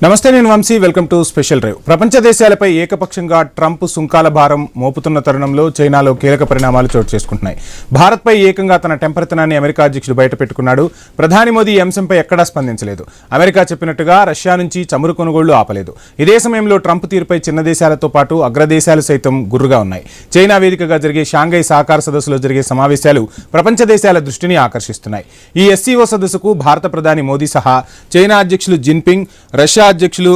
నమస్తే, నేను Vamshi. Welcome to special drive. ప్రపంచ దేశాలపై ఏకపక్షంగా ట్రంప్ సుంకాల భారం మోపుతున్న తరుణంలో చైనాలో కీలక పరిణామాలు చోటు చేసుకుంటున్నాయి. భారత్పై ఏకంగా తన టెంపరతనాన్ని అమెరికా అధ్యక్షుడు బయటపెట్టుకున్నాడు. ప్రధాని మోదీ ఈ అంశంపై ఎక్కడా స్పందించలేదు. అమెరికా చెప్పినట్టుగా రష్యా నుంచి చమురు కొనుగోళ్లు ఆపలేదు. ఇదే సమయంలో ట్రంప్ తీరుపై చిన్న దేశాలతో పాటు అగ్రదేశాలు సైతం గుర్రుగా ఉన్నాయి. చైనా వేదికగా జరిగే షాంఘై సహకార సదస్సులో జరిగే సమావేశాలు ప్రపంచ దేశాల దృష్టిని ఆకర్షిస్తున్నాయి. ఈ ఎస్సీఓ సదస్సుకు భారత ప్రధాని మోదీ సహా చైనా అధ్యక్షులు జిన్పింగ్, రష్యా అధ్యక్షులు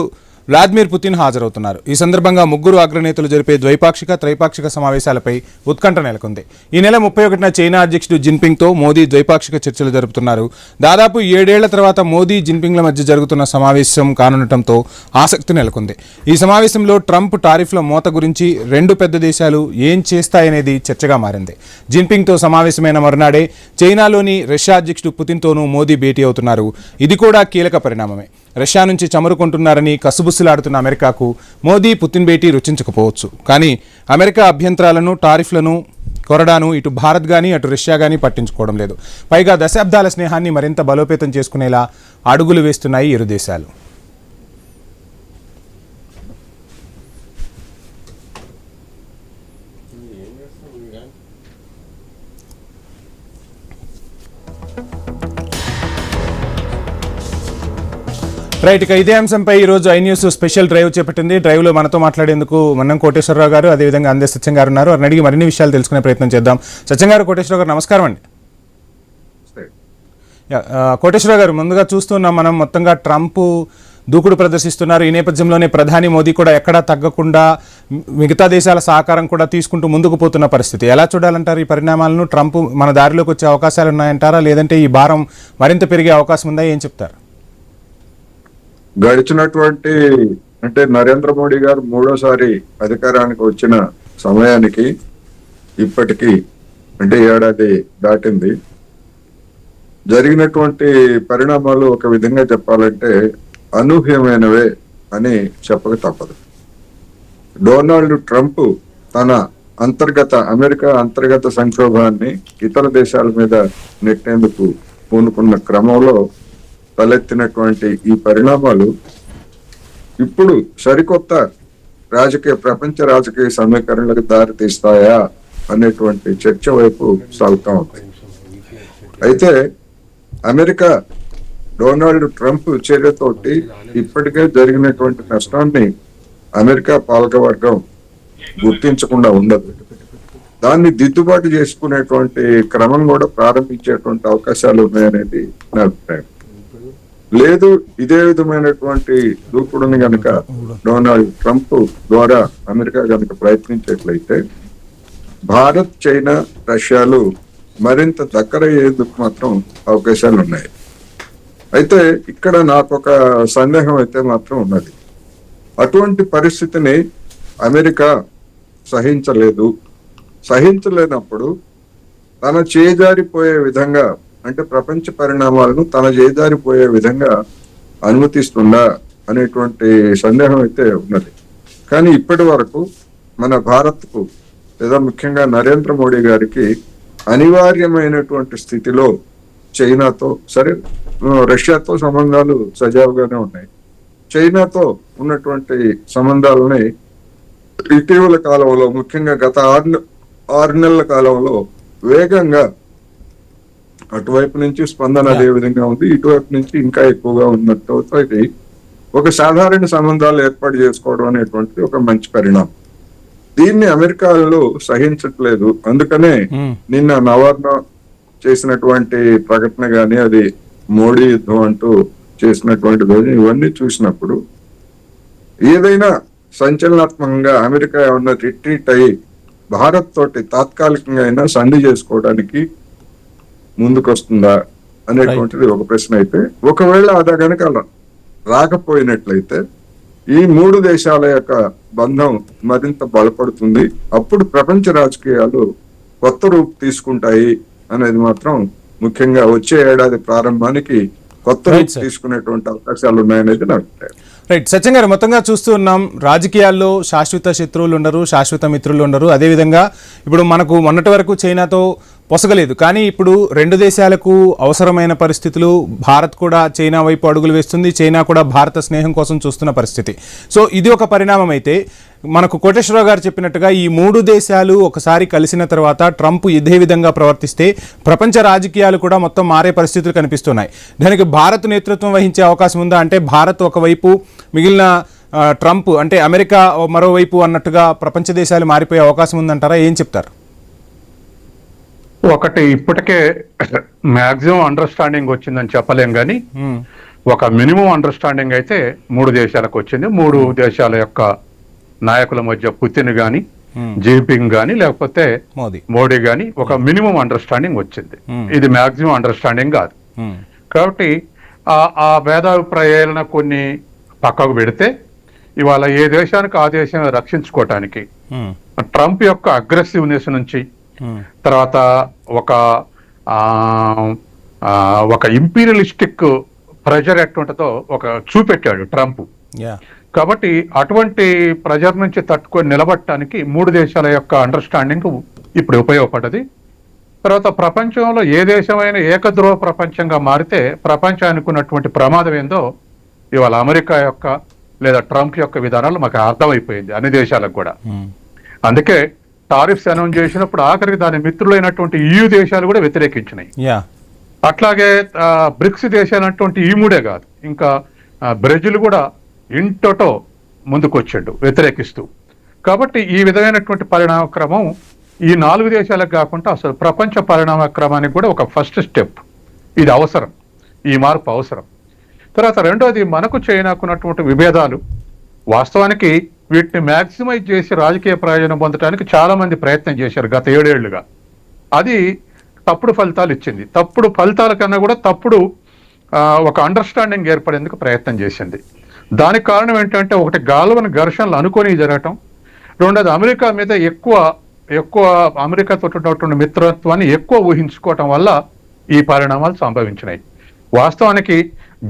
వ్లాదిమిర్ పుతిన్ హాజరవుతున్నారు. ఈ సందర్భంగా ముగ్గురు అగ్రనేతలు జరిపే ద్వైపాక్షిక త్రైపాక్షిక సమావేశాలపై ఉత్కంఠ నెలకొంది. ఈ నెల 31న చైనా అధ్యక్షుడు జిన్పింగ్తో మోదీ ద్వైపాక్షిక చర్చలు జరుపుతున్నారు. దాదాపు 7 ఏళ్ల తర్వాత మోదీ జిన్పింగ్ల మధ్య జరుగుతున్న సమావేశం కానుండటంతో ఆసక్తి నెలకొంది. ఈ సమావేశంలో ట్రంప్ టారిఫ్ల మోత గురించి రెండు పెద్ద దేశాలు ఏం చేస్తాయనేది చర్చగా మారింది. జిన్పింగ్తో సమావేశమైన మరునాడే చైనాలోని రష్యా అధ్యక్షుడు పుతిన్తోనూ మోదీ భేటీ అవుతున్నారు. ఇది కూడా కీలక పరిణామమే. రష్యా నుంచి చమురు కొంటున్నారని కసుబుస్సులాడుతున్న అమెరికాకు మోదీ పుతిన్ భేటీ రుచించకపోవచ్చు. కానీ అమెరికా అభ్యంతరాలను, టారిఫ్లను కొరడాను ఇటు భారత్ కానీ అటు రష్యా కానీ పట్టించుకోవడం లేదు. పైగా దశాబ్దాల స్నేహాన్ని మరింత బలోపేతం చేసుకునేలా అడుగులు వేస్తున్నాయి ఇరు దేశాలు. రైట్, ఇక ఇదే అంశంపై ఈరోజు ఐ న్యూస్ స్పెషల్ డ్రైవ్ చేపట్టింది. డ్రైవ్లో మనతో మాట్లాడేందుకు మన్నం కోటేశ్వరరావు గారు, అదేవిధంగా అందే సత్యం గారు ఉన్నారు. వారిని అడిగి మరిన్ని విషయాలు తెలుసుకునే ప్రయత్నం చేద్దాం. సత్యం గారు, కోటేశ్వరరావు గారు, నమస్కారం అండి. కోటేశ్వరరావు గారు, ముందుగా చూస్తున్నాం మనం మొత్తంగా ట్రంప్ దూకుడు ప్రదర్శిస్తున్నారు. ఈ నేపథ్యంలోనే ప్రధాని మోదీ కూడా ఎక్కడా తగ్గకుండా మిగతా దేశాల సహకారం కూడా తీసుకుంటూ ముందుకు పోతున్న పరిస్థితి. ఎలా చూడాలంటారు ఈ పరిణామాలను? ట్రంప్ మన దారిలోకి వచ్చే అవకాశాలు ఉన్నాయంటారా, లేదంటే ఈ భారం మరింత పెరిగే అవకాశం ఉందా? ఏం చెప్తారు? గడిచినటువంటి నరేంద్ర మోడీ గారు మూడోసారి అధికారానికి వచ్చిన సమయానికి ఇప్పటికీ ఏడాది దాటింది. జరిగినటువంటి పరిణామాలు ఒక విధంగా చెప్పాలంటే అనూహ్యమైనవే అని చెప్పక తప్పదు. డొనాల్డ్ ట్రంప్ తన అమెరికా అంతర్గత సంక్షోభాన్ని ఇతర దేశాల మీద నెట్టేందుకు పూనుకున్న క్రమంలో తలెత్తినటువంటి ఈ పరిణామాలు ఇప్పుడు సరికొత్త ప్రపంచ రాజకీయ సమీకరణలకు దారి తీస్తాయా అనేటువంటి చర్చ వైపు సాగుతూ ఉంది. అయితే అమెరికా డొనాల్డ్ ట్రంప్ చర్యతోటి ఇప్పటికే జరిగినటువంటి నష్టాన్ని అమెరికా పాలకవర్గం గుర్తించకుండా ఉండదు. దాన్ని దిద్దుబాటు చేసుకునేటువంటి క్రమం కూడా ప్రారంభించేటువంటి అవకాశాలు ఉన్నాయనేది నా అభిప్రాయం. లేదు, ఇదే విధమైనటువంటి దూకుడుని గనక డొనాల్డ్ ట్రంప్ ద్వారా అమెరికా గనక ప్రయత్నించేట్లయితే భారత్, చైనా, రష్యాలు మరింత దగ్గరయ్యేందుకు మాత్రం అవకాశాలు ఉన్నాయి. అయితే ఇక్కడ నాకు ఒక సందేహం అయితే మాత్రం ఉన్నది. అటువంటి పరిస్థితిని అమెరికా సహించలేనప్పుడు తన చేజారిపోయే విధంగా ప్రపంచ పరిణామాలను తన చేజారిపోయే విధంగా అనుమతిస్తుందా అనేటువంటి సందేహం అయితే ఉన్నది. కానీ ఇప్పటి వరకు మన భారత్కు లేదా ముఖ్యంగా నరేంద్ర మోడీ గారికి అనివార్యమైనటువంటి స్థితిలో చైనాతో, రష్యాతో సంబంధాలు సజావుగానే ఉన్నాయి. చైనాతో ఉన్నటువంటి సంబంధాలని ఇటీవల కాలంలో, ముఖ్యంగా గత 6 నెలల కాలంలో వేగంగా అటువైపు నుంచి స్పందన అదే విధంగా ఉంది, ఇటువైపు నుంచి ఇంకా ఎక్కువగా ఉన్నట్టు అయితే ఒక సాధారణ సంబంధాలు ఏర్పాటు చేసుకోవడం అనేటువంటి ఒక మంచి పరిణామం. దీన్ని అమెరికాలో సహించట్లేదు. అందుకనే నిన్న నవార్న చేసినటువంటి ప్రకటన గాని, అది మోడీ యుద్ధం అంటూ చేసినటువంటి ఇవన్నీ చూసినప్పుడు ఏదైనా సంచలనాత్మకంగా అమెరికా ఏమన్నా రిట్రీట్ అయ్యి భారత్ తోటి తాత్కాలికంగా అయినా సంధి చేసుకోవడానికి ముందుకొస్తుందా అనేటువంటిది ఒక ప్రశ్న. అయితే ఒకవేళ అదా గనక రాకపోయినట్లయితే ఈ 3 దేశాల యొక్క బంధం మరింత బలపడుతుంది. అప్పుడు ప్రపంచ రాజకీయాలు కొత్త రూపు తీసుకుంటాయి అనేది మాత్రం ముఖ్యంగా వచ్చే ఏడాది ప్రారంభానికి కొత్త రూపు తీసుకునేటువంటి అవకాశాలు ఉన్నాయనేది నా అభిప్రాయం. రైట్, సత్యం గారు, మొత్తంగా చూస్తూ ఉన్నాం రాజకీయాల్లో శాశ్వత శత్రువులు ఉండరు, శాశ్వత మిత్రులు ఉండరు. అదేవిధంగా ఇప్పుడు మనకు మొన్నటి వరకు చైనాతో పొసగలేదు. కానీ ఇప్పుడు రెండు దేశాలకు అవసరమైన పరిస్థితులు, భారత్ కూడా చైనా వైపు అడుగులు వేస్తుంది, చైనా కూడా భారత స్నేహం కోసం చూస్తున్న పరిస్థితి. సో ఇది ఒక పరిణామం అయితే, మనకు కోటేశ్వరరావు గారు చెప్పినట్టుగా ఈ మూడు దేశాలు ఒకసారి కలిసిన తర్వాత ట్రంప్ ఇదే విధంగా ప్రవర్తిస్తే ప్రపంచ రాజకీయాలు కూడా మొత్తం మారే పరిస్థితులు కనిపిస్తున్నాయి. దానికి భారత్ నేతృత్వం వహించే అవకాశం ఉందా? అంటే భారత్ ఒకవైపు, మిగిలిన ట్రంప్ అంటే అమెరికా మరోవైపు అన్నట్టుగా ప్రపంచ దేశాలు మారిపోయే అవకాశం ఉందంటారా? ఏం చెప్తారు? ఒకటి, ఇప్పటికే మ్యాక్సిమం అండర్స్టాండింగ్ వచ్చిందని చెప్పలేం, కానీ ఒక మినిమం అండర్స్టాండింగ్ అయితే మూడు దేశాలకు వచ్చింది. మూడు దేశాల యొక్క నాయకుల మధ్య పుతిన్ గాని, జిన్పింగ్ గాని, లేకపోతే మోడీ గాని ఒక మినిమం అండర్స్టాండింగ్ వచ్చింది. ఇది మ్యాక్సిమం అండర్స్టాండింగ్ కాదు. కాబట్టి ఆ భేదాభిప్రాయాలను కొన్ని పక్కకు పెడితే, ఇవాళ ఏ దేశానికి ఆ దేశాన్ని రక్షించుకోవటానికి ట్రంప్ యొక్క అగ్రెసివ్నెస్ నుంచి, తర్వాత ఒక ఇంపీరియలిస్టిక్ ప్రెజర్ ఎట్టుంటుందో ఒక చూపెట్టాడు ట్రంప్. కాబట్టి అటువంటి ప్రెజర్ నుంచి తట్టుకొని నిలబడటానికి మూడు దేశాల యొక్క అండర్స్టాండింగ్ ఇప్పుడు ఉపయోగపడ్డది. తర్వాత ప్రపంచంలో ఏ దేశమైనా ఏకధ్రువ ప్రపంచంగా మారితే ప్రపంచానికి ఉన్నటువంటి ప్రమాదం ఏందో ఇవాళ అమెరికా యొక్క లేదా ట్రంప్ యొక్క విధానాలు మాకు అర్థమైపోయింది, అన్ని దేశాలకు కూడా. అందుకే టారిఫ్స్ అనౌన్స్ చేసినప్పుడు ఆఖరికి దాని మిత్రులైనటువంటి EU దేశాలు కూడా వ్యతిరేకించినాయి. అట్లాగే బ్రిక్స్ దేశాలు అన్నటువంటి ఈ మూడే కాదు, ఇంకా బ్రెజిల్ కూడా ఇంటోటో ముందుకొచ్చాడు వ్యతిరేకిస్తూ. కాబట్టి ఈ విధమైనటువంటి పరిణామ క్రమం ఈ నాలుగు దేశాలకు కాకుండా అసలు ప్రపంచ పరిణామ క్రమానికి కూడా ఒక ఫస్ట్ స్టెప్. ఇది అవసరం, ఈ మార్పు అవసరం. తర్వాత రెండోది, మనకు చైనాకున్నటువంటి విభేదాలు వాస్తవానికి వీటిని మ్యాక్సిమైజ్ చేసి రాజకీయ ప్రయోజనం పొందడానికి చాలా మంది ప్రయత్నం చేశారు గత 7 ఏళ్లుగా. అది తప్పుడు ఫలితాలు ఇచ్చింది. తప్పుడు ఫలితాల కన్నా కూడా తప్పుడు ఒక అండర్స్టాండింగ్ ఏర్పడేందుకు ప్రయత్నం చేసింది. దానికి కారణం ఏంటంటే, ఒకటి గాల్వన్ ఘర్షణలు అనుకొని జరగటం, రెండోది అమెరికా మీద ఎక్కువ అమెరికాతో ఉన్నటువంటి మిత్రత్వాన్ని ఎక్కువ ఊహించుకోవటం వల్ల ఈ పరిణామాలు సంభవించినాయి. వాస్తవానికి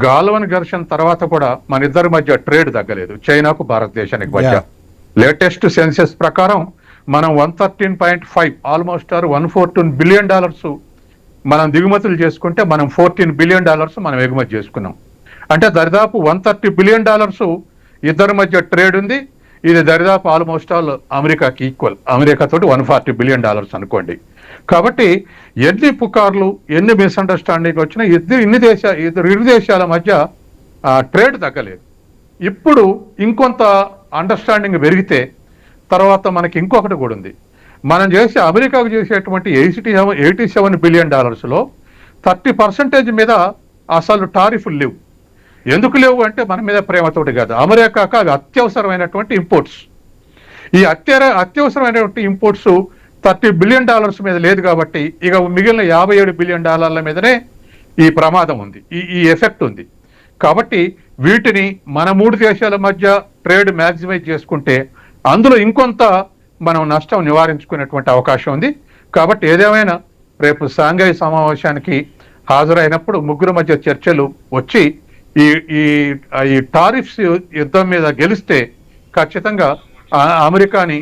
గాల్వన్ ఘర్షణ తర్వాత కూడా మన ఇద్దరి మధ్య ట్రేడ్ తగ్గలేదు, చైనాకు భారతదేశానికి మధ్య. లేటెస్ట్ సెన్సెస్ ప్రకారం మనం 113.5 ఆల్మోస్ట్ $114 బిలియన్ మనం దిగుమతులు చేసుకుంటే మనం $14 బిలియన్ మనం ఎగుమతి చేసుకున్నాం. అంటే దరిదాపు $130 బిలియన్ ఇద్దరి మధ్య ట్రేడ్ ఉంది. ఇది దరిదాపు ఆల్మోస్ట్ ఆల్ అమెరికాకి ఈక్వల్, అమెరికాతో $140 బిలియన్ అనుకోండి. కాబట్టి ఎన్ని పుకార్లు, ఎన్ని మిస్అండర్స్టాండింగ్ వచ్చినా ఇరు దేశాల మధ్య ట్రేడ్ తగ్గలేదు. ఇప్పుడు ఇంకొంత అండర్స్టాండింగ్ పెరిగితే తర్వాత మనకి ఇంకొకటి కూడా ఉంది. మనం అమెరికాకు చేసేటువంటి $87 బిలియన్ 30% మీద అసలు టారిఫ్లు లేవు. ఎందుకు లేవు అంటే మన మీద ప్రేమతోటి కాదు, అమెరికాకు అవి అత్యవసరమైనటువంటి ఇంపోర్ట్స్. ఈ అత్యవసరమైనటువంటి ఇంపోర్ట్స్ $30 బిలియన్ మీద లేదు. కాబట్టి ఇక మిగిలిన $57 బిలియన్ మీదనే ఈ ప్రమాదం ఉంది, ఈ ఎఫెక్ట్ ఉంది. కాబట్టి వీటిని మన మూడు దేశాల మధ్య ట్రేడ్ మ్యాక్సిమైజ్ చేసుకుంటే అందులో ఇంకొంత మనం నష్టం నివారించుకునేటువంటి అవకాశం ఉంది. కాబట్టి ఏదేమైనా రేపు షాంఘై సమావేశానికి హాజరైనప్పుడు ముగ్గురు మధ్య చర్చలు వచ్చి ఈ టారిఫ్స్ యుద్ధం మీద గెలిస్తే ఖచ్చితంగా అమెరికాని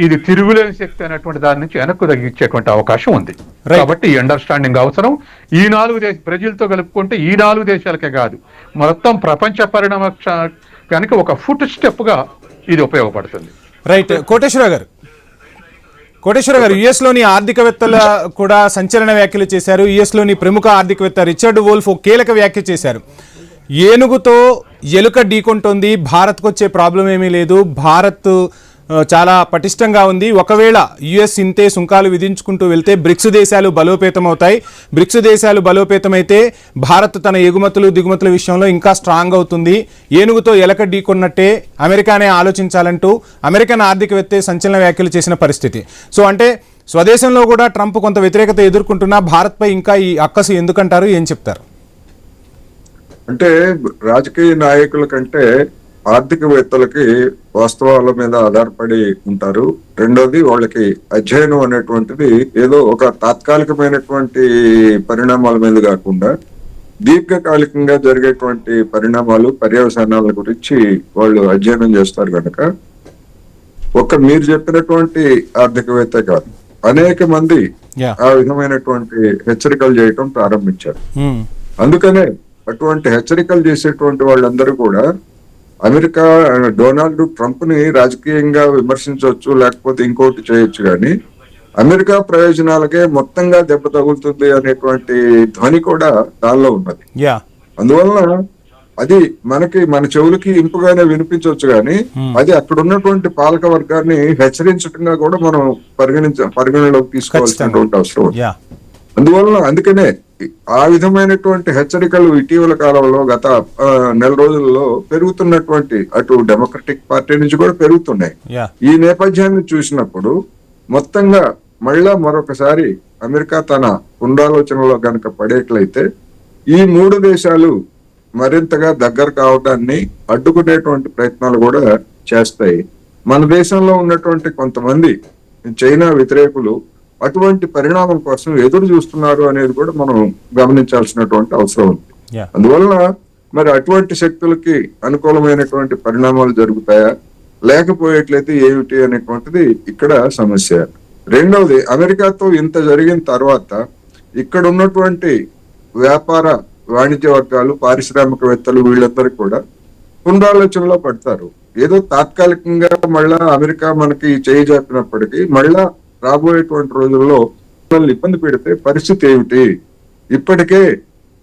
ఇది తిరుగులేని శక్తి అనేటువంటి దాని నుంచి వెనక్కు తగ్గించేటువంటి అవకాశం ఉంది. కాబట్టి ఈ అండర్స్టాండింగ్ అవసరం. ఈ 4 బ్రెజిల్తో కలుపుకుంటే ఈ 4 దేశాలకే కాదు, మొత్తం ప్రపంచ పరిణామ కనుక ఒక ఫుట్ స్టెప్ గా ఇది ఉపయోగపడుతుంది. రైట్. కోటేశ్వర గారు యుఎస్లోని ఆర్థికవేత్తల కూడా సంచలన వ్యాఖ్యలు చేశారు. యుఎస్లోని ప్రముఖ ఆర్థికవేత్త రిచర్డ్ వోల్ఫ్ కీలక వ్యాఖ్య చేశారు. ఏనుగుతో ఎలుక ఢీకొంటోంది, భారత్కు వచ్చే ప్రాబ్లం ఏమీ లేదు, భారత్ చాలా పటిష్టంగా ఉంది. ఒకవేళ యుఎస్ ఇంతే సుంకాలు విధించుకుంటూ వెళ్తే బ్రిక్స్ దేశాలు బలోపేతమవుతాయి. బ్రిక్స్ దేశాలు బలోపేతమైతే భారత్ తన ఎగుమతులు దిగుమతుల విషయంలో ఇంకా స్ట్రాంగ్ అవుతుంది. ఏనుగుతో ఎలక ఢీకొన్నట్టే అమెరికానే ఆలోచించాలంటూ అమెరికన్ ఆర్థికవేత్త సంచలన వ్యాఖ్యలు చేసిన పరిస్థితి. సో అంటే స్వదేశంలో కూడా ట్రంప్ కొంత వ్యతిరేకత ఎదుర్కొంటున్నా భారత్పై ఇంకా ఈ అక్కసు ఎందుకంటారు? ఏం చెప్తారు? అంటే రాజకీయ నాయకుల కంటే ఆర్థికవేత్తలకి వాస్తవాల మీద ఆధారపడి ఉంటారు. రెండోది, వాళ్ళకి అధ్యయనం అనేటువంటిది ఏదో ఒక తాత్కాలికమైనటువంటి పరిణామాల మీద కాకుండా దీర్ఘకాలికంగా జరిగేటువంటి పరిణామాలు, పర్యవసానాల గురించి వాళ్ళు అధ్యయనం చేస్తారు కనుక మీరు చెప్పినటువంటి ఆర్థికవేత్త కాదు, అనేక మంది ఆ విధమైనటువంటి హెచ్చరికలు చేయటం ప్రారంభించారు. Hmm. అందుకనే అటువంటి హెచ్చరికలు చేసేటువంటి వాళ్ళందరూ కూడా అమెరికా డొనాల్డ్ ట్రంప్ ని రాజకీయంగా విమర్శించవచ్చు, లేకపోతే ఇంకోటి చేయొచ్చు, కానీ అమెరికా ప్రయోజనాలకే మొత్తంగా దెబ్బ తగులుతుంది అనేటువంటి ధ్వని కూడా దానిలో ఉన్నది. అందువలన అది మన చెవులకి ఇంపుగానే వినిపించవచ్చు, కానీ అది అక్కడ ఉన్నటువంటి పాలక వర్గాన్ని హెచ్చరించడంగా కూడా మనం పరిగణలోకి తీసుకోవాల్సినటువంటి అవసరం. అందుకనే ఆ విధమైనటువంటి హెచ్చరికలు ఇటీవల కాలంలో గత నెల రోజుల్లో పెరుగుతున్నటువంటి అటు డెమోక్రటిక్ పార్టీ నుంచి కూడా పెరుగుతున్నాయి. ఈ నేపథ్యాన్ని చూసినప్పుడు మొత్తంగా మరొకసారి అమెరికా తన పునరాలోచనలో గనక పడేట్లయితే ఈ మూడు దేశాలు మరింతగా దగ్గర కావడాన్ని అడ్డుకునేటువంటి ప్రయత్నాలు కూడా చేస్తాయి. మన దేశంలో ఉన్నటువంటి కొంతమంది చైనా వ్యతిరేకులు అటువంటి పరిణామం కోసం ఎదురు చూస్తున్నారు అనేది కూడా మనం గమనించాల్సినటువంటి అవసరం ఉంది. అందువలన మరి అటువంటి శక్తులకి అనుకూలమైనటువంటి పరిణామాలు జరుగుతాయా, లేకపోయేట్లయితే ఏమిటి అనేటువంటిది ఇక్కడ సమస్య. రెండవది, అమెరికాతో ఇంత జరిగిన తర్వాత ఇక్కడ ఉన్నటువంటి వ్యాపార వాణిజ్య వర్గాలు, పారిశ్రామికవేత్తలు వీళ్ళందరూ కూడా పునరాలోచనలో పడతారు. ఏదో తాత్కాలికంగా మళ్ళా అమెరికా మనకి చేయి జాపినప్పటికీ మళ్ళా రాబోయేటువంటి రోజుల్లో ఇబ్బంది పెడితే పరిస్థితి ఏమిటి? ఇప్పటికే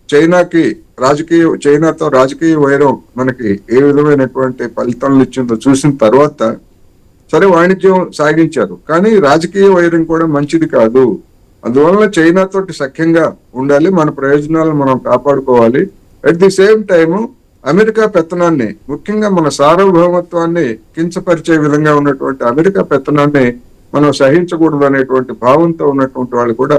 చైనాతో రాజకీయ వైరం మనకి ఏ విధమైనటువంటి ఫలితాలను ఇచ్చిందో చూసిన తర్వాత సరే వాణిజ్యం సాగించారు, కానీ రాజకీయ వైరం కూడా మంచిది కాదు. అందువలన చైనా తోటి సఖ్యంగా ఉండాలి, మన ప్రయోజనాలను మనం కాపాడుకోవాలి. At the same time America పెత్తనాన్ని, ముఖ్యంగా మన సార్వభౌమత్వాన్ని కించపరిచే విధంగా ఉన్నటువంటి అమెరికా పెత్తనాన్ని మనం సహించకూడదు అనేటువంటి భావంతో ఉన్నటువంటి వాళ్ళు కూడా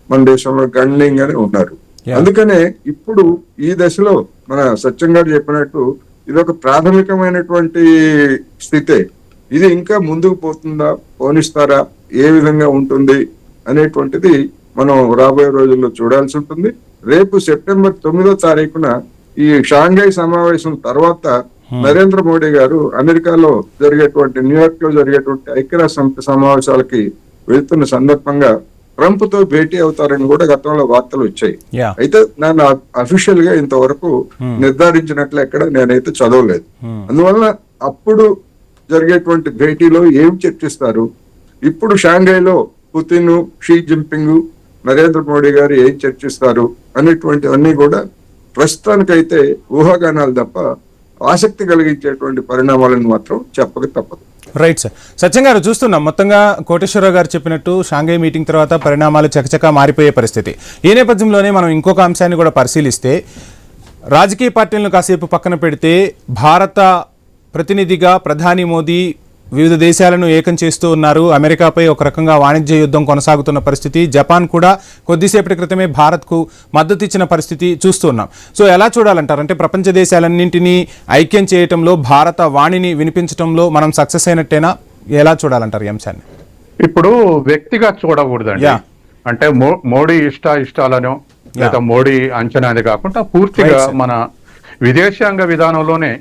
మన దేశంలో గణనీయంగానే ఉన్నారు. అందుకనే ఇప్పుడు ఈ దశలో మన సత్యం గారు చెప్పినట్టు ఇది ఒక ప్రాథమికమైనటువంటి స్థితే. ఇది ఇంకా ముందుకు పోనిస్తారా, ఏ విధంగా ఉంటుంది అనేటువంటిది మనం రాబోయే రోజుల్లో చూడాల్సి ఉంటుంది. రేపు సెప్టెంబర్ 9వ తారీఖున ఈ షాంఘై సమావేశం తర్వాత నరేంద్ర మోడీ గారు అమెరికాలో జరిగేటువంటి, న్యూయార్క్ లో జరిగేటువంటి ఐక్యరాజ్య సమితి సమావేశాలకి వెళ్తున్న సందర్భంగా ట్రంప్ తో భేటీ అవుతారని కూడా గతంలో వార్తలు వచ్చాయి. అయితే నన్ను అఫీషియల్ గా ఇంతవరకు నిర్ధారించినట్లు ఎక్కడ నేనైతే చదవలేదు. అందువల్ల అప్పుడు జరిగేటువంటి భేటీలో ఏం చర్చిస్తారు, ఇప్పుడు షాంఘైలో Putin, Xi Jinping, Narendra Modi గారు ఏం చర్చిస్తారు అనేటువంటివన్నీ కూడా ప్రస్తుతానికైతే ఊహాగానాలు తప్ప ఆసక్తి కలిగించేటువంటి పరిణామాలను మాత్రం చెప్పక తప్పదు. Right sir. సత్యం గారు, చూస్తున్నాం మొత్తంగా కోటేశ్వరరావు గారు చెప్పినట్టు షాంఘై మీటింగ్ తర్వాత పరిణామాలు చకచకా మారిపోయే పరిస్థితి. ఈ నేపథ్యంలోనే మనం ఇంకొక అంశాన్ని కూడా పరిశీలిస్తే, రాజకీయ పార్టీలను కాసేపు పక్కన పెడితే భారత ప్రతినిధిగా ప్రధాని మోదీ వివిధ దేశాలను ఏకం చేస్తూ ఉన్నారు. అమెరికాపై ఒక రకంగా వాణిజ్య యుద్ధం కొనసాగుతున్న పరిస్థితి. జపాన్ కూడా కొద్దిసేపటి క్రితమే భారత్కు మద్దతు ఇచ్చిన పరిస్థితి చూస్తూ ఉన్నాం. సో ఎలా చూడాలంటారు? అంటే ప్రపంచ దేశాలన్నింటినీ ఐక్యం చేయటంలో, భారత వాణిని వినిపించడంలో మనం సక్సెస్ అయినట్టేనా? ఎలా చూడాలంటారు ఈ అంశాన్ని? ఇప్పుడు వ్యక్తిగా చూడకూడదండి. అంటే మోడీ ఇష్టాలనో లేదా మోడీ అంచనాది కాకుండా పూర్తిగా మన విదేశాంగ విధానంలోనే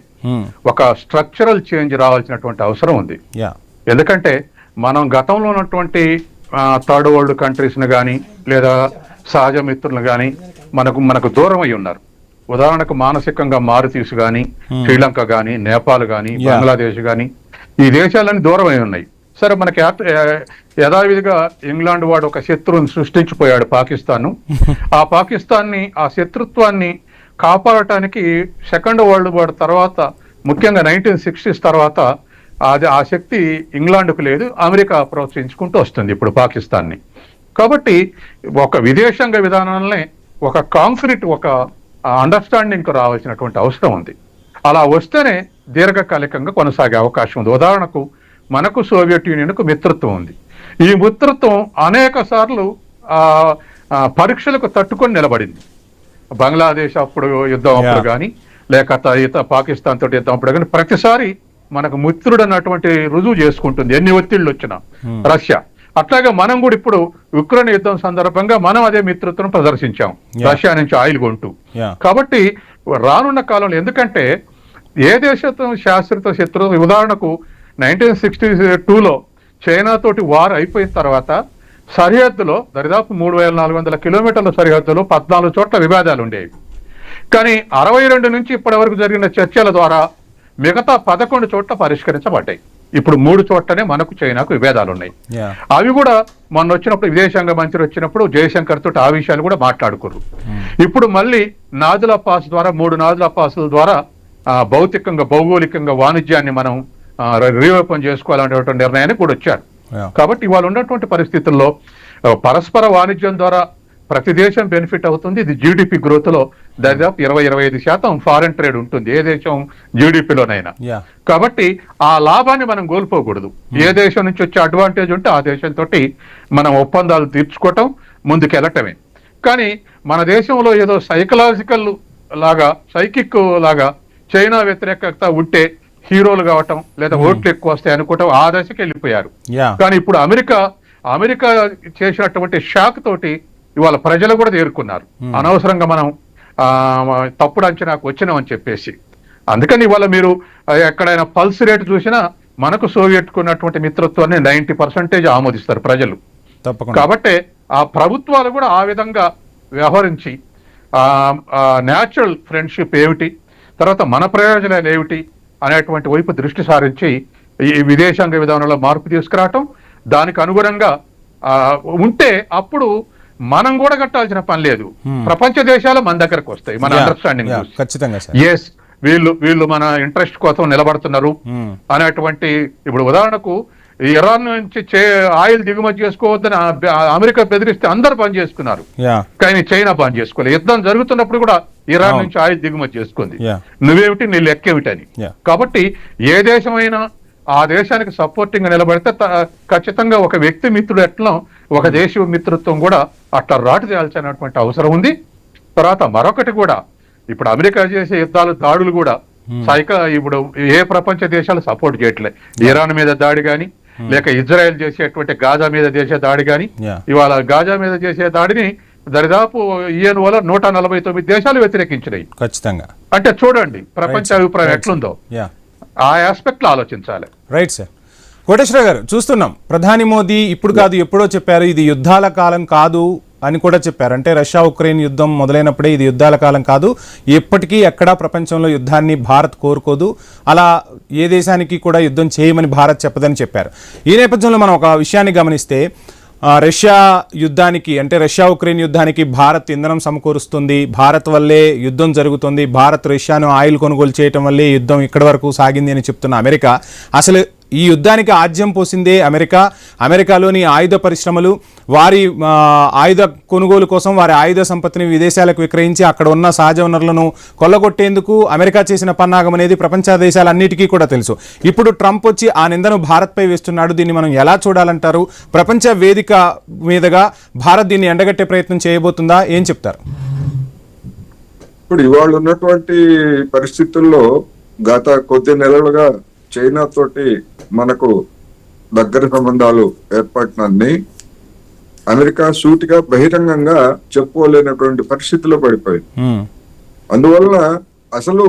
ఒక స్ట్రక్చరల్ చేంజ్ రావాల్సినటువంటి అవసరం ఉంది. ఎందుకంటే మనం గతంలో ఉన్నటువంటి థర్డ్ వరల్డ్ కంట్రీస్ ని కానీ లేదా సహజ మిత్రులను కానీ మనకు దూరం అయి ఉన్నారు. ఉదాహరణకు మానసికంగా మారుతీసు కానీ, శ్రీలంక కానీ, నేపాల్ కానీ, బంగ్లాదేశ్ కానీ, ఈ దేశాలన్నీ దూరం అయి ఉన్నాయి. సరే, మనకి యథావిధిగా ఇంగ్లాండ్ వాడు ఒక శత్రువుని సృష్టించిపోయాడు, పాకిస్తాన్. ఆ పాకిస్తాన్ని, ఆ శత్రుత్వాన్ని కాపాడటానికి సెకండ్ వరల్డ్ వార్ తర్వాత, ముఖ్యంగా 1960s తర్వాత ఆ శక్తి ఇంగ్లాండ్కు లేదు, అమెరికా ప్రోత్సహించుకుంటూ వస్తుంది ఇప్పుడు పాకిస్తాన్ని. కాబట్టి ఒక విదేశాంగ విధానాలనే ఒక కాంక్రీట్, ఒక అండర్స్టాండింగ్ రావాల్సినటువంటి అవసరం ఉంది. అలా వస్తేనే దీర్ఘకాలికంగా కొనసాగే అవకాశం ఉంది. ఉదాహరణకు మనకు సోవియట్ యూనియన్కు మిత్రత్వం ఉంది. ఈ మిత్రత్వం అనేక సార్లు పరీక్షలకు తట్టుకొని నిలబడింది. బంగ్లాదేశ్ అప్పుడు యుద్ధం అప్పుడు కానీ, లేక పాకిస్తాన్ తోటి యుద్ధం అప్పుడు కానీ, ప్రతిసారి మనకు మిత్రుడు అన్నటువంటి రుజువు చేసుకుంటుంది ఎన్ని ఒత్తిళ్లు వచ్చినా రష్యా. అట్లాగే మనం కూడా ఇప్పుడు ఉక్రెయిన్ యుద్ధం సందర్భంగా మనం అదే మిత్రత్వం ప్రదర్శించాం రష్యా నుంచి ఆయిల్ కొంటూ. కాబట్టి రానున్న కాలంలో, ఎందుకంటే ఏ దేశంతో శాస్త్రత శత్రువు, ఉదాహరణకు 1962లో చైనా తోటి వార్ అయిపోయిన తర్వాత సరిహద్దులో దరిదాపు 3,400 కిలోమీటర్ల సరిహద్దులో 14 చోట్ల వివాదాలు ఉండేవి. కానీ 62 నుంచి ఇప్పటి వరకు జరిగిన చర్చల ద్వారా మిగతా 11 చోట్ల పరిష్కరించబడ్డాయి. ఇప్పుడు 3 చోట్లనే మనకు చైనాకు విభేదాలు ఉన్నాయి. అవి కూడా మొన్న వచ్చినప్పుడు విదేశాంగ మంత్రి వచ్చినప్పుడు జయశంకర్ తోటి ఆ విషయాలు కూడా మాట్లాడుకున్నారు. ఇప్పుడు మళ్ళీ నాదుల పాస్ ద్వారా 3 నాదుల పాసుల ద్వారా భౌతికంగా భౌగోళికంగా వాణిజ్యాన్ని మనం రీఓపెన్ చేసుకోవాలనేటువంటి నిర్ణయానికి కూడా వచ్చారు. కాబట్టి ఇవాళ ఉన్నటువంటి పరిస్థితుల్లో పరస్పర వాణిజ్యం ద్వారా ప్రతి దేశం బెనిఫిట్ అవుతుంది. ఇది జీడిపి గ్రోత్ లో దాదాపు 20-25% ఫారెన్ ట్రేడ్ ఉంటుంది ఏ దేశం జీడిపిలోనైనా. కాబట్టి ఆ లాభాన్ని మనం కోల్పోకూడదు. ఏ దేశం నుంచి వచ్చే అడ్వాంటేజ్ ఉంటే ఆ దేశంతో మనం ఒప్పందాలు తీర్చుకోవటం, ముందుకు వెళ్ళటమే. కానీ మన దేశంలో ఏదో సైకలాజికల్ లాగా సైకిక్ లాగా చైనా వ్యతిరేకత ఉంటే హీరోలు కావటం లేదా ఓట్లు ఎక్కువ వస్తాయి అనుకోవటం ఆ దశకి వెళ్ళిపోయారు. కానీ ఇప్పుడు అమెరికా చేసినటువంటి షాక్ తోటి ఇవాళ ప్రజలు కూడా తేరుకున్నారు. అనవసరంగా మనం తప్పుడు అంచనాకు వచ్చినామని చెప్పేసి. అందుకని ఇవాళ మీరు ఎక్కడైనా పల్స్ రేటు చూసినా మనకు సోవియట్ కున్నటువంటి మిత్రత్వాన్ని 90% ఆమోదిస్తారు ప్రజలు. కాబట్టి ఆ ప్రభుత్వాలు కూడా ఆ విధంగా వ్యవహరించి న్యాచురల్ ఫ్రెండ్షిప్ ఏమిటి, తర్వాత మన ప్రయోజనాలు ఏమిటి అనేటువంటి వైపు దృష్టి సారించి ఈ విదేశాంగ విధానంలో మార్పు తీసుకురావటం, దానికి అనుగుణంగా ఉంటే అప్పుడు మనం కూడా కట్టాల్సిన పని లేదు. ప్రపంచ దేశాలు మన దగ్గరకు వస్తాయి మన అండర్స్టాండింగ్. ఎస్ వీళ్ళు మన ఇంట్రెస్ట్ కోసం నిలబడుతున్నారు అనేటువంటి. ఇప్పుడు ఉదాహరణకు ఇరాన్ నుంచి ఆయిల్ దిగుమతి చేసుకోవద్దని అమెరికా బెదిరిస్తే అందరు బంద్ చేసుకున్నారు, కానీ చైనా బంద్ చేసుకోలేదు. యుద్ధం జరుగుతున్నప్పుడు కూడా ఇరాన్ నుంచి ఆయిల్ దిగుమతి చేసుకుంది. నువ్వేమిటి నీ లెక్కేమిటని. కాబట్టి ఏ దేశమైనా ఆ దేశానికి సపోర్టింగ్ నిలబడితే ఖచ్చితంగా ఒక వ్యక్తి మిత్రుడు ఎట్లా ఒక దేశ మిత్రత్వం కూడా అట్లా రాటు తేల్చాల్సినటువంటి అవసరం ఉంది. తర్వాత మరొకటి కూడా ఇప్పుడు అమెరికా చేసే దాడులు కూడా ఇప్పుడు ఏ ప్రపంచ దేశాలు సపోర్ట్ చేయట్లేదు. ఇరాన్ మీద దాడి కానీ లేక ఇజ్రాయెల్ చేసేటువంటి గాజా మీద చేసే దాడి కానీ, ఇవాళ గాజా మీద చేసే దాడిని దరిదాపు ఈయన వల్ల 149 దేశాలు వ్యతిరేకించినాయి. ఖచ్చితంగా అంటే చూడండి ప్రపంచ అభిప్రాయం ఎట్లుందో ఆ ఆస్పెక్ట్ లో ఆలోచించాలి. Right sir. కోటేశ్వర గారు, చూస్తున్నాం ప్రధాని మోదీ ఇప్పుడు కాదు ఎప్పుడో చెప్పారు ఇది యుద్ధాల కాలం కాదు అని కూడా చెప్పారు. అంటే రష్యా ఉక్రెయిన్ యుద్ధం మొదలైనప్పుడే ఇది యుద్ధాల కాలం కాదు, ఎప్పటికీ ఎక్కడా ప్రపంచంలో యుద్ధాన్ని భారత్ కోరుకోదు, అలా ఏ దేశానికి కూడా యుద్ధం చేయమని భారత్ చెప్పదని చెప్పారు. ఈ నేపథ్యంలో మనం ఒక విషయాన్ని గమనిస్తే రష్యా యుద్ధానికి అంటే రష్యా ఉక్రెయిన్ యుద్ధానికి భారత్ ఇంధనం సమకూరుస్తుంది, భారత్ వల్లే యుద్ధం జరుగుతుంది, భారత్ రష్యాను ఆయిల్ కొనుగోలు చేయటం వల్లే యుద్ధం ఇక్కడి వరకు సాగింది అని చెప్తున్న అమెరికా అసలు ఈ యుద్ధానికి ఆజ్యం పోసిందే అమెరికాలోని ఆయుధ పరిశ్రమలు వారి ఆయుధ కొనుగోలు కోసం వారి ఆయుధ సంపత్తిని విదేశాలకు విక్రయించి అక్కడ ఉన్న సహజ వనరులను కొల్లగొట్టేందుకు అమెరికా చేసిన పన్నాగం అనేది ప్రపంచ దేశాలన్నిటికీ కూడా తెలుసు. ఇప్పుడు ట్రంప్ వచ్చి ఆ నిందను భారత్పై వేస్తున్నాడు. దీన్ని మనం ఎలా చూడాలంటారు? ప్రపంచ వేదిక మీదుగా భారత్ దీన్ని ఎండగట్టే ప్రయత్నం చేయబోతుందా? ఏం చెప్తారు? ఇప్పుడు ఇవాళ ఉన్నటువంటి పరిస్థితుల్లో గత కొద్ది నెలలుగా చైనా తోటి మనకు దగ్గర సంబంధాలు ఏర్పడినన్ని అమెరికా సూటిగా బహిరంగంగా చెప్పుకోలేనటువంటి పరిస్థితిలో పడిపోయింది. అందువల్ల అసలు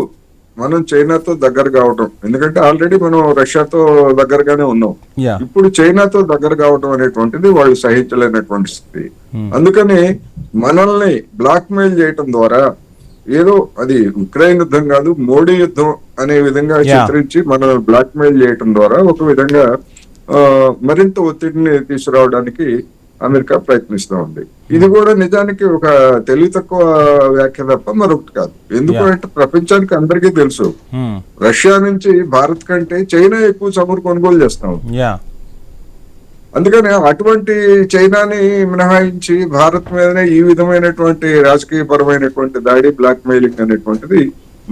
మనం చైనాతో దగ్గర కావటం, ఎందుకంటే ఆల్రెడీ మనం రష్యాతో దగ్గరగానే ఉన్నాం, ఇప్పుడు చైనాతో దగ్గర కావటం అనేటువంటిది వాళ్ళు సహించలేనటువంటి స్థితి. అందుకని మనల్ని బ్లాక్ మెయిల్ చేయటం ద్వారా ఏదో అది ఉక్రెయిన్ యుద్ధం కాదు మోడీ యుద్ధం అనే విధంగా చిత్రించి మనల్ని బ్లాక్ మెయిల్ చేయటం ద్వారా ఒక విధంగా మరింత ఒత్తిడిని తీసుకురావడానికి అమెరికా ప్రయత్నిస్తూ ఉంది. ఇది కూడా నిజానికి ఒక తెలివి తక్కువ వ్యాఖ్య తప్ప మరొకటి కాదు. ఎందుకంటే ప్రపంచానికి అందరికీ తెలుసు రష్యా నుంచి భారత్ కంటే చైనా ఎక్కువ చమురు కొనుగోలు చేస్తాం. అందుకని అటువంటి చైనాని మినహాయించి భారత్ మీదనే ఈ విధమైనటువంటి రాజకీయపరమైనటువంటి దాడి బ్లాక్ మెయిలింగ్ అనేటువంటిది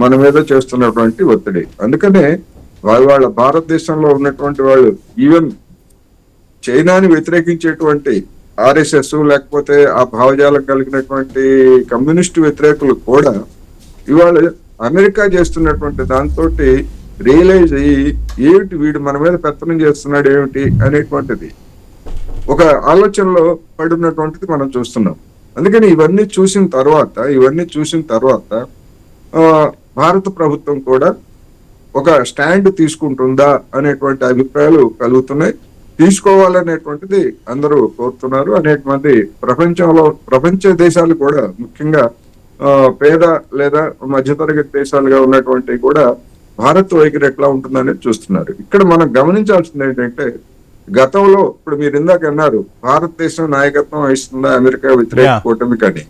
మన మీద చేస్తున్నటువంటి ఒత్తిడి. అందుకనే వాళ్ళ భారతదేశంలో ఉన్నటువంటి వాళ్ళు ఈవెన్ చైనాని వ్యతిరేకించేటువంటి ఆర్ఎస్ఎస్ లేకపోతే ఆ భావజాలం కలిగినటువంటి కమ్యూనిస్టు వ్యతిరేకులు కూడా ఇవాళ అమెరికా చేస్తున్నటువంటి దాంతో రియలైజ్ అయ్యి ఏమిటి వీడు మన మీద పెత్తనం చేస్తున్నాడు ఏమిటి అనేటువంటిది ఒక ఆలోచనలో పడినటువంటిది మనం చూస్తున్నాం. అందుకని ఇవన్నీ చూసిన తర్వాత భారత ప్రభుత్వం కూడా ఒక స్టాండ్ తీసుకుంటుందా అనేటువంటి అభిప్రాయాలు కలుగుతున్నాయి. తీసుకోవాలనేటువంటిది అందరూ కోరుతున్నారు. అనేక మంది ప్రపంచ దేశాలు కూడా ముఖ్యంగా పేద లేదా మధ్యతరగతి దేశాలుగా ఉన్నటువంటి కూడా భారత్ వైఖరి ఎట్లా ఉంటుందనేది చూస్తున్నారు. ఇక్కడ మనం గమనించాల్సింది ఏంటంటే, గతంలో ఇప్పుడు మీరు ఇందాక అన్నారు భారతదేశం నాయకత్వం వహిస్తుందా అమెరికా వ్యతిరేక కూటమి కానీ,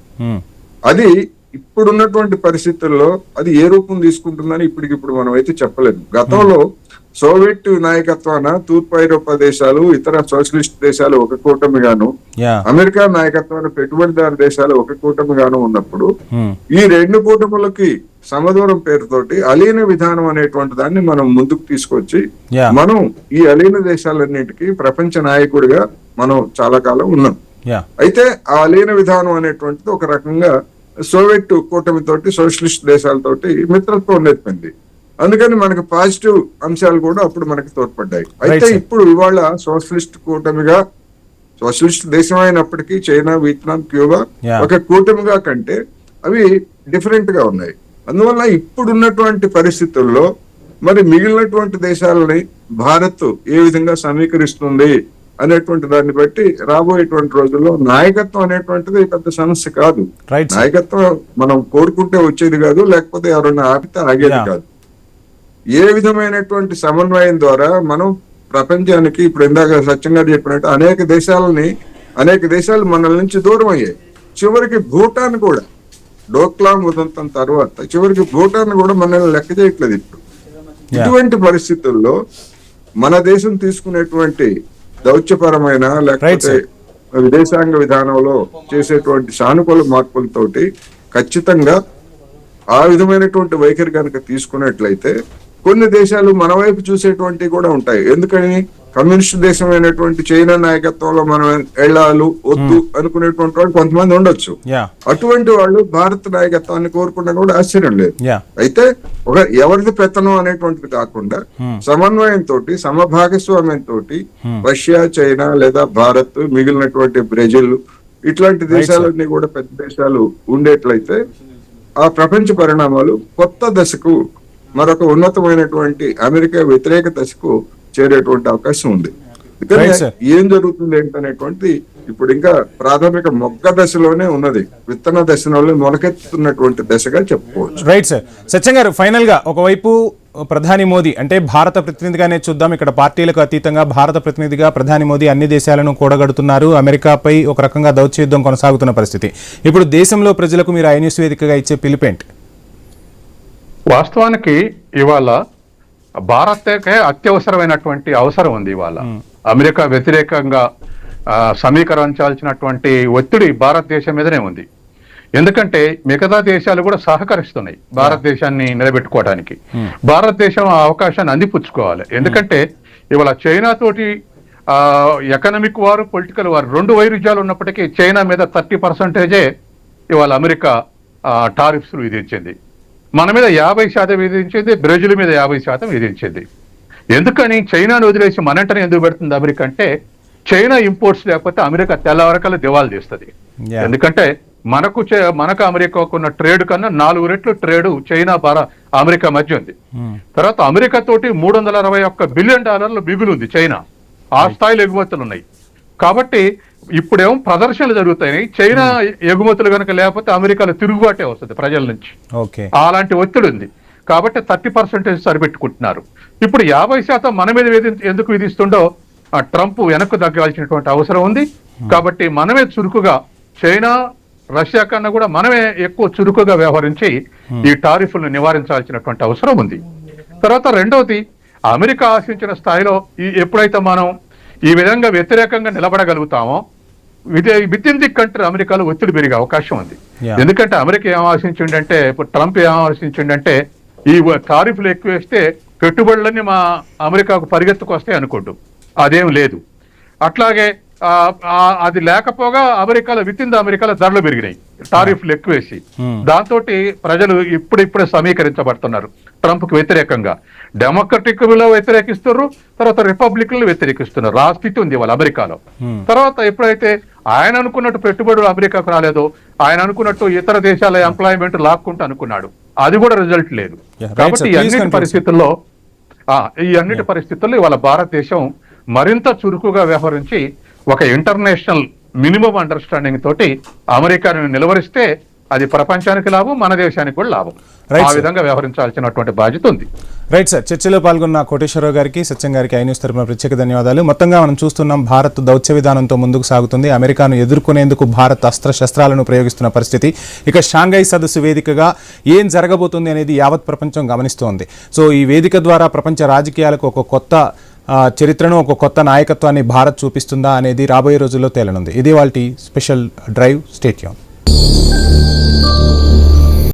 అది ఇప్పుడున్నటువంటి పరిస్థితుల్లో అది ఏ రూపం తీసుకుంటుందని ఇప్పటికిప్పుడు మనం అయితే చెప్పలేము. గతంలో సోవియట్ నాయకత్వాన తూర్పు ఐరోపా దేశాలు, ఇతర సోషలిస్ట్ దేశాలు ఒక కూటమిగాను, అమెరికా నాయకత్వాన పెట్టుబడిదారు దేశాలు ఒక కూటమిగాను ఉన్నప్పుడు ఈ రెండు కూటములకి సమదూరం పేరుతోటి అలీన విధానం అనేటువంటి దాన్ని మనం ముందుకు తీసుకొచ్చి మనం ఈ అలీన దేశాలన్నిటికీ ప్రపంచ నాయకుడిగా మనం చాలా కాలం ఉన్నాం. అయితే ఆ అలీన విధానం అనేటువంటిది ఒక రకంగా సోవియట్ కూటమితోటి సోషలిస్ట్ దేశాలతోటి మిత్రత్వం నేర్పింది. అందుకని మనకు పాజిటివ్ అంశాలు కూడా అప్పుడు మనకి తోడ్పడ్డాయి. అయితే ఇప్పుడు ఇవాళ సోషలిస్ట్ కూటమిగా, సోషలిస్ట్ దేశం అయినప్పటికీ చైనా, వియత్నాం, క్యూబా ఒక కూటమిగా కంటే అవి డిఫరెంట్ గా ఉన్నాయి. అందువల్ల ఇప్పుడున్నటువంటి పరిస్థితుల్లో మరి మిగిలినటువంటి దేశాలని భారత్ ఏ విధంగా సమీకరిస్తుంది అనేటువంటి దాన్ని బట్టి రాబోయేటువంటి రోజుల్లో నాయకత్వం అనేటువంటిది పెద్ద సమస్య కాదు. నాయకత్వం మనం కోరుకుంటే వచ్చేది కాదు, లేకపోతే ఎవరైనా ఆపితే ఆగేది కాదు. ఏ విధమైనటువంటి సమన్వయం ద్వారా మనం ప్రపంచానికి, ఇప్పుడు ఇందాక సత్యం గారు చెప్పినట్టు అనేక దేశాలు మనల నుంచి దూరం అయ్యాయి. చివరికి భూటాన్ కూడా డోక్లాం ఉదంతం తర్వాత చివరికి భూటాన్ కూడా మనల్ని లెక్క చేయట్లేదు. ఇప్పుడు ఇటువంటి పరిస్థితుల్లో మన దేశం తీసుకునేటువంటి దౌత్యపరమైన లేకపోతే విదేశాంగ విధానంలో చేసేటువంటి సానుకూల మార్పులతోటి ఖచ్చితంగా ఆ విధమైనటువంటి వైఖరి కనుక తీసుకున్నట్లయితే కొన్ని దేశాలు మన వైపు చూసేటువంటి కూడా ఉంటాయి. ఎందుకని కమ్యూనిస్ట్ దేశమైనటువంటి చైనా నాయకత్వంలో మనం వెళ్ళాలి వద్దు అనుకునేటువంటి వాళ్ళు కొంతమంది ఉండొచ్చు. అటువంటి వాళ్ళు భారత్ నాయకత్వాన్ని కోరుకున్నా కూడా ఆశ్చర్యం లేదు. అయితే ఎవరిది పెత్తనం అనేటువంటిది కాకుండా సమన్వయంతో, సమభాగస్వామ్యంతో రష్యా, చైనా లేదా భారత్, మిగిలినటువంటి బ్రెజిల్ ఇట్లాంటి దేశాలన్నీ కూడా పెద్ద దేశాలు ఉండేట్లయితే ఆ ప్రపంచ పరిణామాలు కొత్త దశకు, మరొక ఉన్నతమైనటువంటి అమెరికా వ్యతిరేక దశకు చేరేటువంటి అవకాశం ఉంది. ఏం జరుగుతుంది ఏంటనేటువంటి ఇప్పుడు ఇంకా ప్రాథమిక మొగ్గ దశలోనే ఉన్నది, విత్తన దశలోనే మొలకెత్తుతున్నటువంటి దశగా చెప్పుకోవచ్చు. Right sir. సత్యం గారు, ఫైనల్ గా ఒకవైపు ప్రధాని మోదీ అంటే భారత ప్రతినిధిగానే చూద్దాం, ఇక్కడ పార్టీలకు అతీతంగా భారత ప్రతినిధిగా ప్రధాని మోదీ అన్ని దేశాలను కూడగడుతున్నారు. అమెరికాపై ఒక రకంగా దౌత్య యుద్ధం కొనసాగుతున్న పరిస్థితి. ఇప్పుడు దేశంలో ప్రజలకు మీరు ఐన్యూస్ వేదికగా ఇచ్చే పిలుపేంటి? వాస్తవానికి ఇవాళ భారత్కే అత్యవసరమైనటువంటి అవసరం ఉంది. ఇవాళ అమెరికా వ్యతిరేకంగా సమీకరించాల్సినటువంటి ఒత్తిడి భారతదేశం మీదనే ఉంది. ఎందుకంటే మిగతా దేశాలు కూడా సహకరిస్తున్నాయి భారతదేశాన్ని నిలబెట్టుకోవడానికి. భారతదేశం ఆ అవకాశాన్ని అందిపుచ్చుకోవాలి. ఎందుకంటే ఇవాళ చైనా తోటి ఎకనామిక్ వారు, పొలిటికల్ వారు రెండు వైరుధ్యాలు ఉన్నప్పటికీ చైనా మీద 30% ఇవాళ అమెరికా టారిఫ్స్ విధించింది. మన మీద 50% విధించింది, బ్రెజిల్ మీద 50% విధించింది. ఎందుకని చైనాను వదిలేసి మనంటనే ఎందుకు పెడుతుంది అమెరికా అంటే, చైనా ఇంపోర్ట్స్ లేకపోతే అమెరికా తెల్లవరకల్లా దివాలు తీస్తుంది. ఎందుకంటే మనకు అమెరికాకు ఉన్న ట్రేడ్ కన్నా 4 రెట్లు ట్రేడ్ చైనా అమెరికా మధ్య ఉంది. తర్వాత అమెరికా తోటి $361 బిలియన్ బిగులు ఉంది చైనా. ఆ స్థాయిలో ఎగుమతులు ఉన్నాయి. కాబట్టి ఇప్పుడేమో ప్రదర్శనలు జరుగుతాయి. చైనా ఎగుమతులు కనుక లేకపోతే అమెరికాలో తిరుగుబాటే వస్తుంది ప్రజల నుంచి. అలాంటి ఒత్తిడి ఉంది. కాబట్టి 30% సరిపెట్టుకుంటున్నారు. ఇప్పుడు 50% మన మీద ఎందుకు విధిస్తుండో ట్రంప్ వెనక్కు తగ్గాల్సినటువంటి అవసరం ఉంది. కాబట్టి మనమే చురుకుగా, చైనా, రష్యా కన్నా కూడా మనమే ఎక్కువ చురుకుగా వ్యవహరించి ఈ టారిఫ్లను నివారించాల్సినటువంటి అవసరం ఉంది. తర్వాత రెండవది, అమెరికా ఆశించిన స్థాయిలో ఎప్పుడైతే మనం ఈ విధంగా వ్యతిరేకంగా నిలబడగలుగుతామో విత్ ఇన్ ది కంట్రీ అమెరికాలో ఒత్తిడి పెరిగే అవకాశం ఉంది. ఎందుకంటే అమెరికా ఏం ఆశించిండంటే, ఇప్పుడు ట్రంప్ ఏం ఆశించిండంటే, ఈ టారిఫ్లు ఎక్కువ వేస్తే పెట్టుబడులన్నీ మా అమెరికాకు పరిగెత్తుకొస్తాయి అనుకోండు. అదేం లేదు. అట్లాగే అది లేకపోగా విత్ ఇన్ ద అమెరికాలో ధరలు పెరిగినాయి టారిఫ్లు ఎక్కువేసి. దాంతో ప్రజలు ఇప్పుడిప్పుడే సమీకరించబడుతున్నారు ట్రంప్ కు వ్యతిరేకంగా. డెమోక్రటిక్ లో వ్యతిరేకిస్తున్నారు, తర్వాత రిపబ్లిక్ లో వ్యతిరేకిస్తున్నారు. ఆ స్థితి ఉంది వాళ్ళ అమెరికాలో. తర్వాత ఎప్పుడైతే ఆయన అనుకున్నట్టు పెట్టుబడులు అమెరికాకు రాలేదో, ఆయన అనుకున్నట్టు ఇతర దేశాల ఎంప్లాయ్మెంట్ లాక్కుంటూ అనుకున్నాడు, అది కూడా రిజల్ట్ లేదు. కాబట్టి ఈ అన్నిటి పరిస్థితుల్లో ఇవాళ భారతదేశం మరింత చురుకుగా వ్యవహరించి ఒక ఇంటర్నేషనల్ మినిమం అండర్స్టాండింగ్ తోటి అమెరికాను నిలవరిస్తే అది ప్రపంచానికి లాభం, మన దేశానికి కూడా లాభం. Right, ఆ sir. విధంగా వ్యవహరించాల్సినటువంటి బాధ్యత ఉంది. రైట్ సార్, చర్చలో పాల్గొన్న కోటేశ్వరరావు గారికి, సత్యం గారికి ఐ న్యూస్ తరపున ప్రత్యేక ధన్యవాదాలు. మొత్తంగా మనం చూస్తున్నాం, భారత్ దౌత్య విధానంతో ముందుకు సాగుతుంది. అమెరికాను ఎదుర్కొనేందుకు భారత్ అస్త్రశస్త్రాలను ప్రయోగిస్తున్న పరిస్థితి. ఇక షాంఘై సదస్సు వేదికగా ఏం జరగబోతుంది అనేది యావత్ ప్రపంచం గమనిస్తోంది. సో ఈ వేదిక ద్వారా ప్రపంచ రాజకీయాలకు ఒక కొత్త చరిత్రను, ఒక కొత్త నాయకత్వాన్ని భారత్ చూపిస్తుందా అనేది రాబోయే రోజుల్లో తేలనుంది. ఇది వాల్టి స్పెషల్ డ్రైవ్. Stay tune.